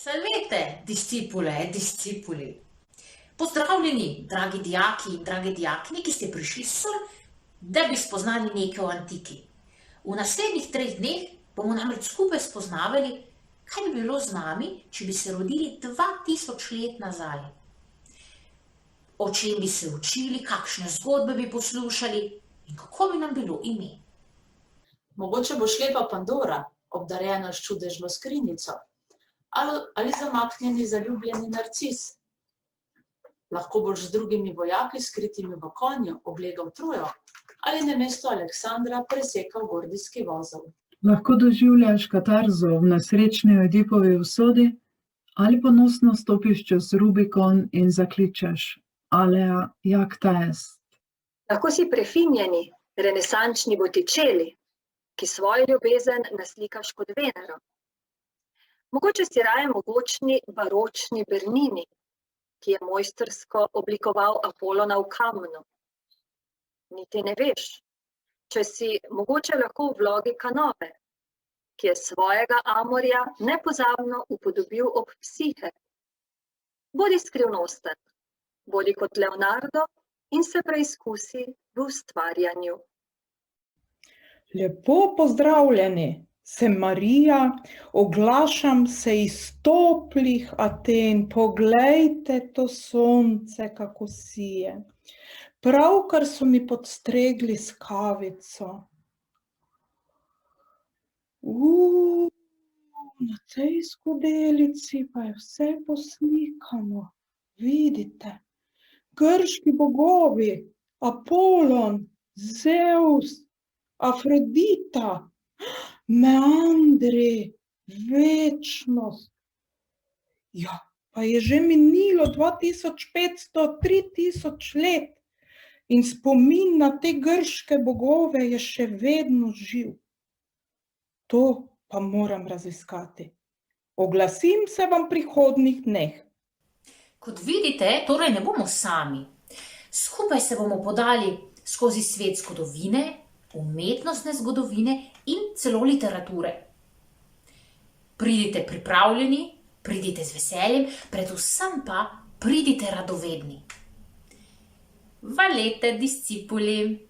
Salvete, discipule e discipuli. Pozdravljeni, dragi dijaki in drage dijakinje, ki ste prišli sem, da bi spoznali nekaj o antiki. V naslednjih 3 dneh bomo namreč skupaj spoznavali, kaj bi bilo z nami, če bi se rodili 2000 let nazaj. O čem bi se učili, kakšne zgodbe bi poslušali in kako bi nam bilo ime. Mogoče bo šlepa Pandora, obdarjena s čudežno skrinjico, ali zamaknjeni zaljubljeni narcis. Lahko boš z drugimi vojaki, skritimi v konju, oblegal Trojo, ali namesto Aleksandra presekal gordijski vozel. Lahko doživljaš katarzo v nesrečni Oidipovi usodi ali ponosno stopiš čez Rubikon in zakličeš Alea jacta est. Lahko si prefinjeni, renesančni Botticelli, ki svojo ljubezen naslikaš kot Venero. Mogoče si raje mogočni baročni Bernini, ki je mojstrsko oblikoval Apolona v kamnu. Niti ne veš, če si mogoče lahko v vlogi Canove, ki je svojega Amorja nepozabno upodobil ob Psihe. Bodi skrivnosten, bodi kot Leonardo in se preizkusi v ustvarjanju. Lepo pozdravljeni, sem Marija, oglašam se iz toplih Aten, poglejte to sonce, kako sije. Pravkar so mi podstregli s kavico. Na tej skodelici pa je vse poslikano, vidite. Grški bogovi, Apolon, Zeus, Afrodita, meandri, večnost. Ja, pa je že minilo 2500, 3000 let in spomin na te grške bogove je še vedno živ. To pa moram raziskati. Oglasim se vam v prihodnjih dneh. Kot vidite, torej ne bomo sami. Skupaj se bomo podali skozi svet zgodovine, umetnostne zgodovine in celo literature. Pridite pripravljeni, pridite z veseljem, predvsem pa pridite radovedni. Valete, discipuli!